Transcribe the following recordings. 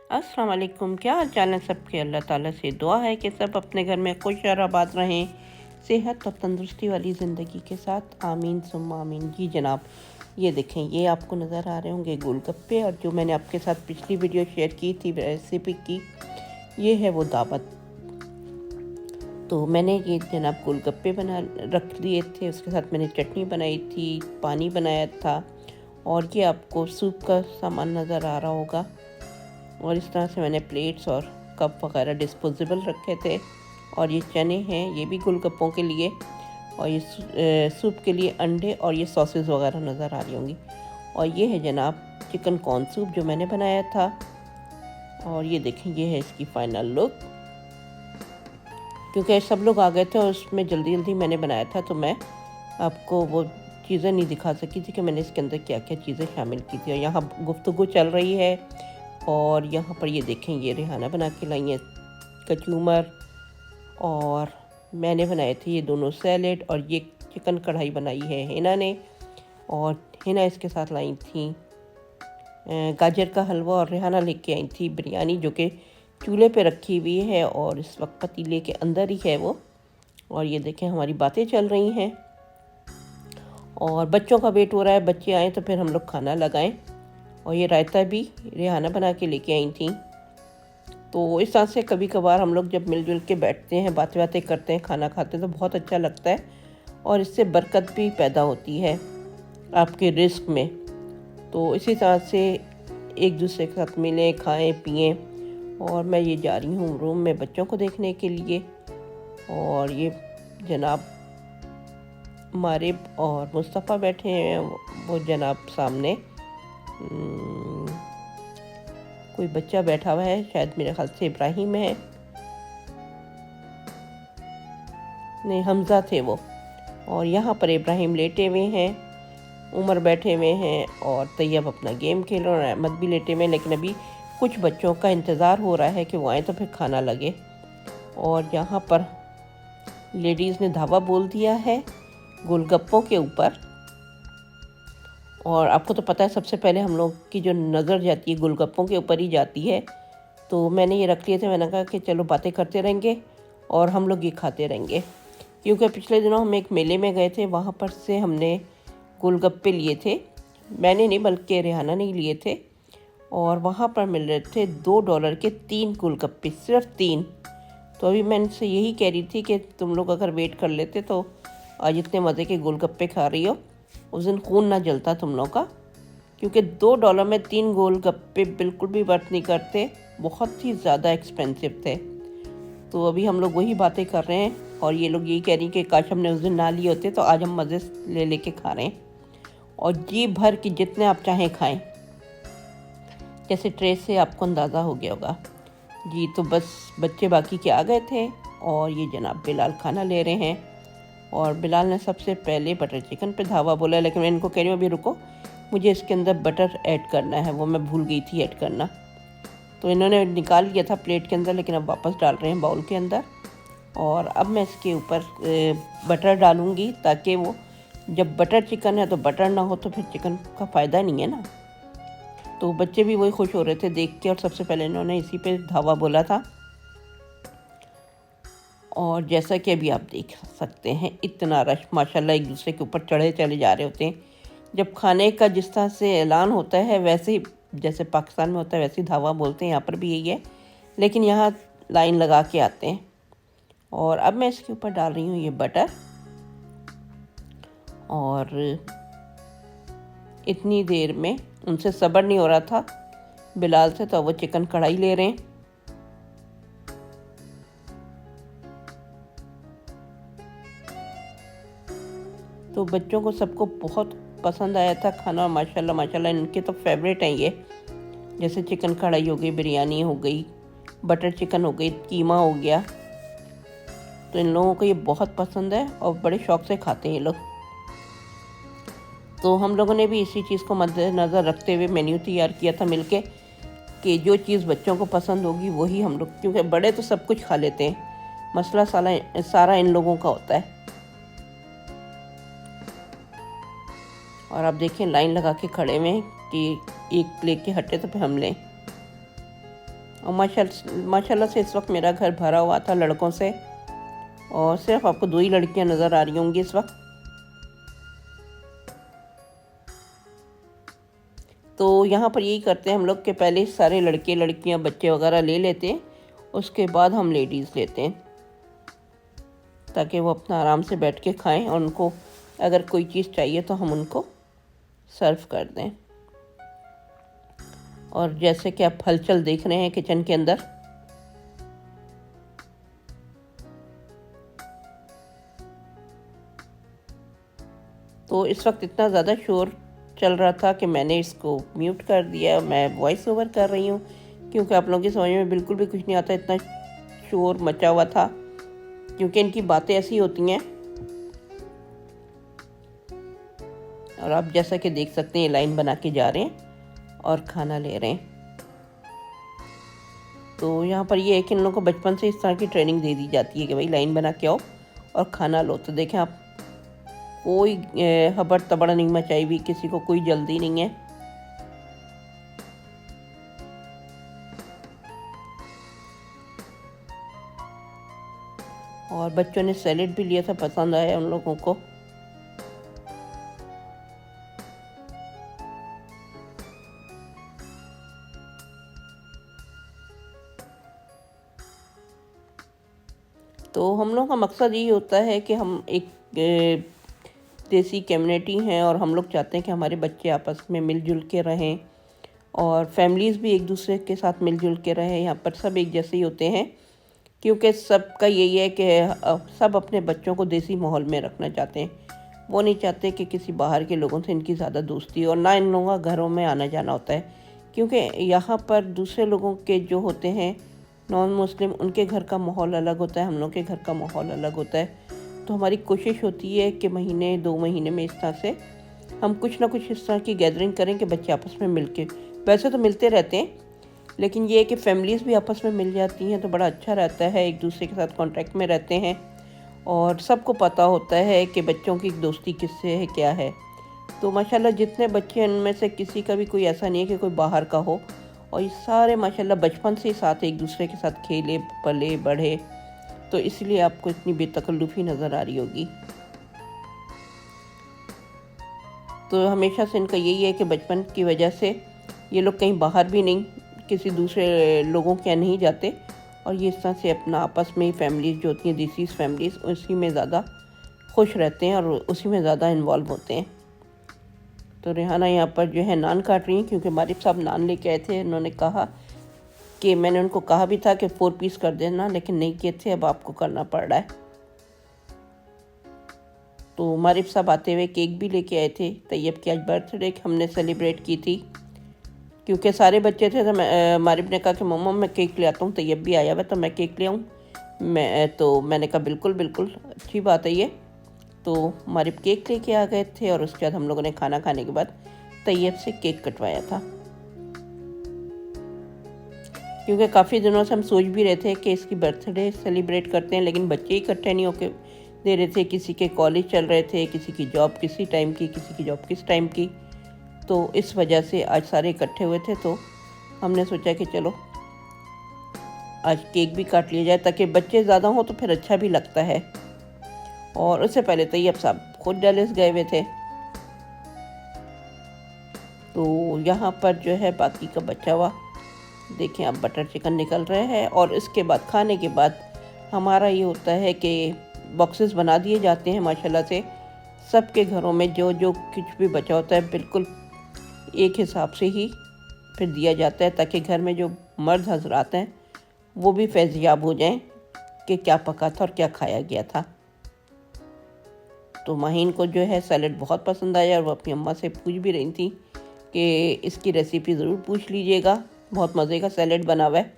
अस्सलाम वालेकुम। क्या हाल चाल है सबके? अल्लाह ताला से दुआ है कि सब अपने घर में खुश और आबाद रहें, सेहत और तंदुरुस्ती वाली ज़िंदगी के साथ। आमीन सुम्मा आमीन। जी जनाब, ये देखें, ये आपको नज़र आ रहे होंगे गोलगप्पे, और जो मैंने आपके साथ पिछली वीडियो शेयर की थी रेसिपी की, ये है वो दावत। तो मैंने ये जनाब गोलगप्पे बना रख लिए थे, उसके साथ मैंने चटनी बनाई थी, पानी बनाया था, और ये आपको सूप का सामान नज़र आ रहा होगा। और इस तरह से मैंने प्लेट्स और कप वगैरह डिस्पोजेबल रखे थे। और ये चने हैं, ये भी गोलगप्पों के लिए, और ये सूप के लिए अंडे, और ये सॉसेस वगैरह नज़र आ रही होंगी। और ये है जनाब चिकन कॉर्न सूप जो मैंने बनाया था। और ये देखें, ये है इसकी फ़ाइनल लुक। क्योंकि सब लोग आ गए थे और उसमें जल्दी जल्दी मैंने बनाया था, तो मैं आपको वो चीज़ें नहीं दिखा सकी थी कि मैंने इसके अंदर क्या क्या चीज़ें शामिल की थी। और यहाँ गुफ्तगू चल रही है, और यहाँ पर ये देखें, ये रेहाना बना के लाई है कचूमर, और मैंने बनाए थे ये दोनों सैलेड, और ये चिकन कढ़ाई बनाई है हिना ने, और हिना इसके साथ लाई थी गाजर का हलवा, और रेहाना लेके आई थी बिरयानी जो कि चूल्हे पे रखी हुई है और इस वक्त पतीले के अंदर ही है वो। और ये देखें, हमारी बातें चल रही हैं और बच्चों का वेट हो रहा है, बच्चे आएँ तो फिर हम लोग खाना लगाएं। और ये रायता भी रेहाना बना के लेके आई थी। तो इस तरह से कभी कभार हम लोग जब मिलजुल के बैठते हैं, बातें बातें करते हैं, खाना खाते हैं, तो बहुत अच्छा लगता है, और इससे बरकत भी पैदा होती है आपके रिस्क में। तो इसी तरह से एक दूसरे के साथ मिलें, खाएं पिएं। और मैं ये जा रही हूँ रूम में बच्चों को देखने के लिए। और ये जनाब मारिब और मुस्तफ़ा बैठे हैं, वो जनाब सामने कोई बच्चा बैठा हुआ है, शायद मेरे ख्याल से इब्राहिम है, नहीं हमज़ा थे वो। और यहाँ पर इब्राहिम लेटे हुए हैं, उमर बैठे हुए हैं, और तैयब अपना गेम खेल रहे हैं, और अहमद भी लेटे हुए हैं। लेकिन अभी कुछ बच्चों का इंतज़ार हो रहा है कि वो आए तो फिर खाना लगे। और यहाँ पर लेडीज़ ने धावा बोल दिया है गोलगप्पों के ऊपर। और आपको तो पता है, सबसे पहले हम लोग की जो नज़र जाती है गोलगप्पों के ऊपर ही जाती है। तो मैंने ये रख लिए थे, मैंने कहा कि चलो बातें करते रहेंगे और हम लोग ये खाते रहेंगे। क्योंकि पिछले दिनों हम एक मेले में गए थे, वहाँ पर से हमने गोलगप्पे लिए थे, मैंने नहीं बल्कि रेहाना ने लिए थे। और वहाँ पर मिल रहे थे $2 के 3 गोलगप्पे, सिर्फ 3। तो अभी मैं इनसे यही कह रही थी कि तुम लोग अगर वेट कर लेते तो आज इतने मज़े के गोलगप्पे खा रही हो, उस दिन खून ना जलता तुम लोग का। क्योंकि $2 में 3 गोलगप्पे बिल्कुल भी वर्थ नहीं करते, बहुत ही ज़्यादा एक्सपेंसिव थे। तो अभी हम लोग वही बातें कर रहे हैं, और ये लोग यही कह रही कि काश हमने उस दिन ना लिए होते, तो आज हम मज़े ले लेके खा रहे हैं। और जी भर के जितने आप चाहें खाएं, जैसे ट्रे से आपको अंदाज़ा हो गया होगा। जी, तो बस बच्चे बाकी के आ गए थे, और ये जनाब बिलाल खाना ले रहे हैं। और बिलाल ने सबसे पहले बटर चिकन पे धावा बोला, लेकिन मैं इनको कह रही हूँ अभी रुको, मुझे इसके अंदर बटर ऐड करना है, वो मैं भूल गई थी ऐड करना। तो इन्होंने निकाल लिया था प्लेट के अंदर, लेकिन अब वापस डाल रहे हैं बाउल के अंदर। और अब मैं इसके ऊपर बटर डालूँगी, ताकि वो जब बटर चिकन है तो बटर ना हो तो फिर चिकन का फ़ायदा नहीं है ना। तो बच्चे भी वही खुश हो रहे थे देख के, और सबसे पहले इन्होंने इसी पे धावा बोला था। और जैसा कि अभी आप देख सकते हैं, इतना रश माशाल्लाह एक दूसरे के ऊपर चढ़े चले जा रहे होते हैं। जब खाने का जिस तरह से ऐलान होता है, वैसे ही जैसे पाकिस्तान में होता है वैसे ही धावा बोलते हैं, यहाँ पर भी यही है, लेकिन यहाँ लाइन लगा के आते हैं। और अब मैं इसके ऊपर डाल रही हूँ ये बटर। और इतनी देर में उनसे सब्र नहीं हो रहा था बिलाल से, तो वो चिकन कढ़ाई ले रहे हैं। तो बच्चों को सबको बहुत पसंद आया था खाना, और माशाल्लाह माशाल्लाह इनके तो फेवरेट हैं ये। जैसे चिकन कढ़ाई हो गई, बिरयानी हो गई, बटर चिकन हो गई, कीमा हो गया, तो इन लोगों को ये बहुत पसंद है और बड़े शौक़ से खाते हैं ये लोग। तो हम लोगों ने भी इसी चीज़ को मद्देनज़र रखते हुए मेन्यू तैयार किया था मिलके, कि जो चीज़ बच्चों को पसंद होगी वही हम लोग, क्योंकि बड़े तो सब कुछ खा लेते हैं, मसला सारा इन लोगों का होता है। और आप देखें लाइन लगा के खड़े हुए हैं कि एक लेके हटे तो फिर हम लें। और माशाल्लाह से इस वक्त मेरा घर भरा हुआ था लड़कों से, और सिर्फ आपको 2 ही लड़कियां नज़र आ रही होंगी इस वक्त। तो यहाँ पर यही करते हैं हम लोग कि पहले सारे लड़के लड़कियाँ बच्चे वगैरह ले लेते हैं, उसके बाद हम लेडीज़ लेते हैं, ताकि वो अपना आराम से बैठ के खाएं, और उनको अगर कोई चीज़ चाहिए तो हम उनको सर्व कर दें। और जैसे कि आप हलचल देख रहे हैं किचन के अंदर, तो इस वक्त इतना ज़्यादा शोर चल रहा था कि मैंने इसको म्यूट कर दिया। मैं वॉइस ओवर कर रही हूँ क्योंकि आप लोगों की समझ में बिल्कुल भी कुछ नहीं आता, इतना शोर मचा हुआ था, क्योंकि इनकी बातें ऐसी होती हैं। और आप जैसा कि देख सकते हैं लाइन बना के जा रहे हैं और खाना ले रहे हैं। तो यहाँ पर ये है कि इन लोगों को बचपन से इस तरह की ट्रेनिंग दे दी जाती है कि भाई लाइन बना के आओ और खाना लो। तो देखें आप, कोई हबड़ तबड़ नहीं मचाई हुई, किसी को कोई जल्दी नहीं है। और बच्चों ने सैलेड भी लिया था, पसंद आया उन लोगों को। तो हम लोग का मकसद यही होता है कि हम एक देसी कम्युनिटी हैं, और हम लोग चाहते हैं कि हमारे बच्चे आपस में मिलजुल के रहें, और फैमिलीज़ भी एक दूसरे के साथ मिलजुल के रहें। यहाँ पर सब एक जैसे ही होते हैं, क्योंकि सबका यही है कि सब अपने बच्चों को देसी माहौल में रखना चाहते हैं। वो नहीं चाहते कि किसी बाहर के लोगों से इनकी ज़्यादा दोस्ती हो, और ना इन लोगों का घरों में आना जाना होता है, क्योंकि यहाँ पर दूसरे लोगों के जो होते हैं नॉन मुस्लिम, उनके घर का माहौल अलग होता है, हम लोग के घर का माहौल अलग होता है। तो हमारी कोशिश होती है कि महीने 2 महीने में इस तरह से हम कुछ ना कुछ इस तरह की गैदरिंग करें कि बच्चे आपस में मिल के, वैसे तो मिलते रहते हैं, लेकिन ये है कि फैमिलीज़ भी आपस में मिल जाती हैं तो बड़ा अच्छा रहता है, एक दूसरे के साथ कांटेक्ट में रहते हैं, और सबको पता होता है कि बच्चों की दोस्ती किससे है, क्या है। तो माशाल्लाह जितने बच्चे हैं उनमें से किसी का भी कोई ऐसा नहीं है कि कोई बाहर का हो, और ये सारे माशाल्लाह बचपन से ही साथ एक दूसरे के साथ खेले पले बढ़े, तो इसलिए आपको इतनी बेतकल्लुफ़ी नज़र आ रही होगी। तो हमेशा से इनका यही है कि बचपन की वजह से ये लोग कहीं बाहर भी नहीं, किसी दूसरे लोगों के यहाँ नहीं जाते, और ये इस तरह से अपना आपस में ही फैमिलीज़ जो होती हैं, देसी फैमिलीज़, उसी में ज़्यादा खुश रहते हैं और उसी में ज़्यादा इन्वॉल्व होते हैं। तो रेहाना यहाँ पर जो है नान काट रही हैं, क्योंकि मारिफ साहब नान लेके आए थे। उन्होंने कहा कि मैंने उनको कहा भी था कि 4 पीस कर देना, लेकिन नहीं किए थे, अब आपको करना पड़ रहा है। तो मारिफ साहब आते हुए केक भी लेके आए थे। तैयब की आज बर्थडे हमने सेलिब्रेट की थी, क्योंकि सारे बच्चे थे, तो मारिफ ने कहा कि मम्मा मैं केक ले आता हूँ, तैयब भी आया हुआ तो मैं केक ले आऊँ। मैंने कहा बिल्कुल बिल्कुल अच्छी बात है ये। तो मारिफ केक लेके आ गए थे, और उसके बाद हम लोगों ने खाना खाने के बाद तैयब से केक कटवाया था, क्योंकि काफ़ी दिनों से हम सोच भी रहे थे कि इसकी बर्थडे सेलिब्रेट करते हैं, लेकिन बच्चे इकट्ठे नहीं होके दे रहे थे। किसी के कॉलेज चल रहे थे, किसी की जॉब किसी टाइम की, किसी की जॉब किस टाइम की। तो इस वजह से आज सारे इकट्ठे हुए थे, तो हमने सोचा कि चलो आज केक भी काट लिया जाए, ताकि बच्चे ज़्यादा हों तो फिर अच्छा भी लगता है। और उससे पहले तैयब साहब खुद डैलिस गए हुए थे। तो यहाँ पर जो है बाकी का बचा हुआ देखें आप बटर चिकन निकल रहे हैं, और इसके बाद खाने के बाद हमारा ये होता है कि बॉक्सेस बना दिए जाते हैं माशाल्लाह से। सबके घरों में जो जो कुछ भी बचा होता है बिल्कुल एक हिसाब से ही फिर दिया जाता है, ताकि घर में जो मर्द हजरात हैं वो भी फैज़याब हो जाएं कि क्या पका था और क्या खाया गया था। तो माहीन को जो है सैलेड बहुत पसंद आया, और वो अपनी अम्मा से पूछ भी रही थी कि इसकी रेसिपी ज़रूर पूछ लीजिएगा, बहुत मज़े का सैलेड बना हुआ है।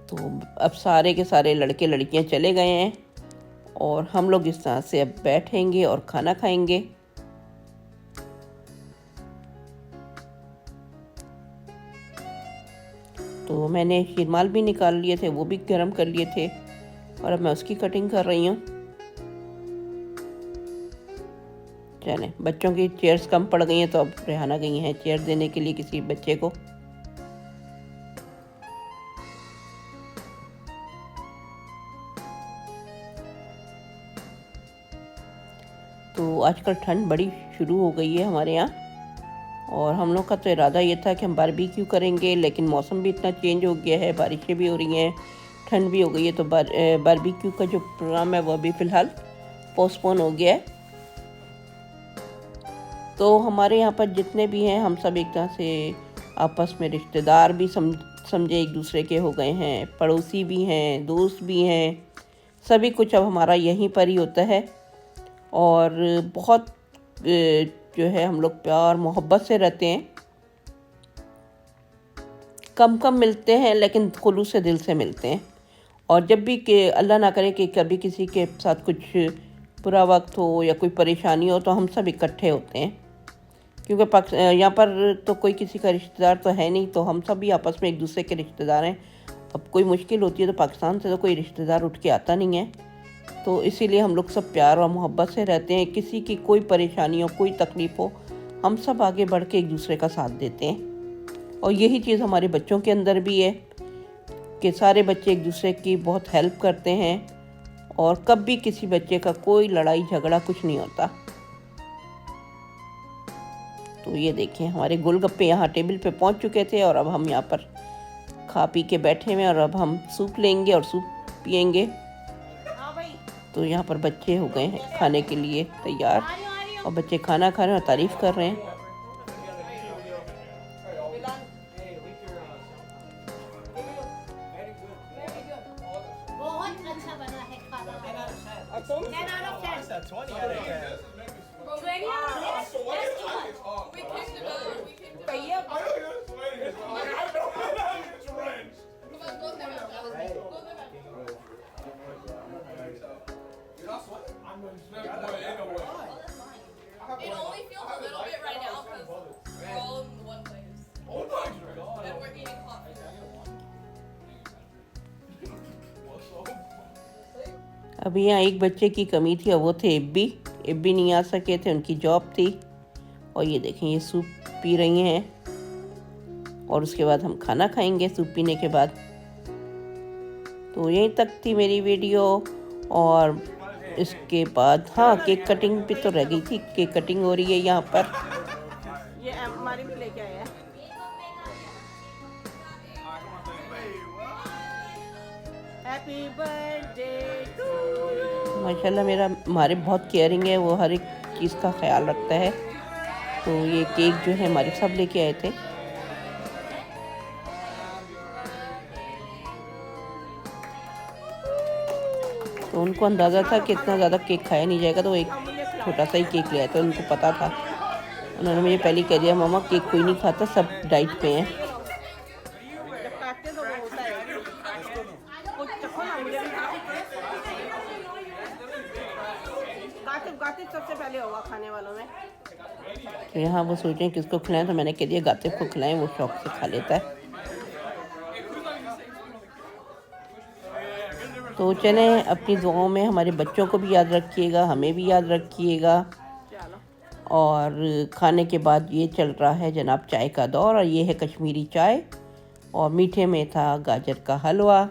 तो अब सारे के सारे लड़के लड़कियां चले गए हैं, और हम लोग इस तरह से अब बैठेंगे और खाना खाएंगे। तो मैंने शीरमाल भी निकाल लिए थे, वो भी गर्म कर लिए थे, और अब मैं उसकी कटिंग कर रही हूँ। चलें, बच्चों की चेयर्स कम पड़ गई हैं तो अब रेहाना गई हैं चेयर देने के लिए किसी बच्चे को। तो आजकल ठंड बड़ी शुरू हो गई है हमारे यहाँ, और हम लोग का तो इरादा ये था कि हम बारबेक्यू करेंगे, लेकिन मौसम भी इतना चेंज हो गया है, बारिशें भी हो रही हैं, ठंड भी हो गई है, तो बारबेक्यू का जो प्रोग्राम है वो अभी फ़िलहाल पोस्टपोन हो गया है। तो हमारे यहाँ पर जितने भी हैं हम सब एक तरह से आपस में रिश्तेदार भी समझे एक दूसरे के हो गए हैं, पड़ोसी भी हैं, दोस्त भी हैं, सभी कुछ अब हमारा यहीं पर ही होता है। और बहुत जो है हम लोग प्यार मोहब्बत से रहते हैं, कम कम मिलते हैं लेकिन खुलूस से दिल से मिलते हैं। और जब भी कि अल्लाह ना करे कि कभी किसी के साथ कुछ बुरा वक्त हो या कोई परेशानी हो तो हम सब इकट्ठे होते हैं, क्योंकि यहाँ पर तो कोई किसी का रिश्तेदार तो है नहीं, तो हम सब भी आपस में एक दूसरे के रिश्तेदार हैं। अब कोई मुश्किल होती है तो पाकिस्तान से तो कोई रिश्तेदार उठ के आता नहीं है, तो इसीलिए हम लोग सब प्यार और मोहब्बत से रहते हैं। किसी की कोई परेशानी हो, कोई तकलीफ़ हो, हम सब आगे बढ़ के एक दूसरे का साथ देते हैं। और यही चीज़ हमारे बच्चों के अंदर भी है कि सारे बच्चे एक दूसरे की बहुत हेल्प करते हैं, और कभी किसी बच्चे का कोई लड़ाई झगड़ा कुछ नहीं होता। तो ये देखें, हमारे गोलगप्पे यहाँ टेबल पे पहुँच चुके थे और अब हम यहाँ पर खा पी के बैठे हुए हैं, और अब हम सूप लेंगे और सूप पियेंगे। तो यहाँ पर बच्चे हो गए हैं खाने के लिए तैयार, और बच्चे खाना खा रहे हैं और तारीफ़ कर रहे हैं। बहुत अच्छा बना है खाना। It only feels a little bit right now because we're all in one place. Oh my god! And we're eating hot food. अभी यहाँ एक बच्चे की कमी थी और वो थे एब्बी नहीं आ सके थे, उनकी जॉब थी। और ये देखें, ये सूप पी रही हैं, और उसके बाद हम खाना खाएंगे सूप पीने के बाद। तो यहीं तक थी मेरी वीडियो, और इसके बाद हाँ, केक कटिंग भी तो रह गई थी। केक कटिंग हो रही है यहाँ पर। ये हमारे भी लेके आए हैं। Happy birthday to you. माशाल्लाह मेरा हमारे बहुत केयरिंग है, वो हर एक चीज़ का ख्याल रखता है। तो ये केक जो है हमारे सब लेके आए थे। तो उनको अंदाज़ा था कि इतना ज़्यादा केक खाया नहीं जाएगा, तो वो एक छोटा सा ही केक ले आए थे। उनको पता था, उन्होंने मुझे पहले कह दिया, मामा केक कोई नहीं खाता, सब डाइट पे हैं। सबसे पहले होगा खाने वालों में। तो यहाँ वो सोचें किसको खिलाएं, तो मैंने कह दिया गातिब को खिलाएं, वो शौक से खा लेता है। तो चलें, अपनी दुआओं में हमारे बच्चों को भी याद रखिएगा, हमें भी याद रखिएगा। और खाने के बाद ये चल रहा है जनाब चाय का दौर, और ये है कश्मीरी चाय, और मीठे में था गाजर का हलवा।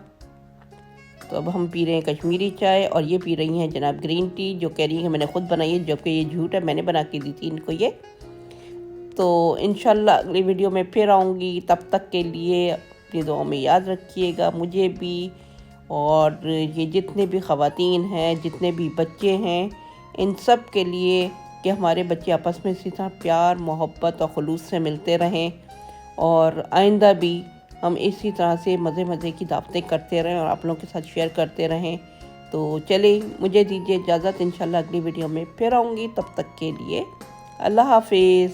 तो अब हम पी रहे हैं कश्मीरी चाय, और ये पी रही हैं जनाब ग्रीन टी, जो कह रही है कि मैंने ख़ुद बनाई है, जबकि ये झूठ है, मैंने बना के दी थी इनको ये। तो इंशाल्लाह अगली वीडियो में फिर आऊँगी, तब तक के लिए अपनी दुआओं में याद रखिएगा मुझे भी, और ये जितने भी ख़वातीन हैं, जितने भी बच्चे हैं, इन सब के लिए कि हमारे बच्चे आपस में इसी तरह प्यार मोहब्बत और खुलूस से मिलते रहें, और आइंदा भी हम इसी तरह से मज़े मज़े की दावतें करते रहें और आप लोगों के साथ शेयर करते रहें। तो चलिए, मुझे दीजिए इजाज़त, इंशाल्लाह अगली वीडियो में फिर आऊँगी। तब तक के लिए अल्लाह हाफिज़।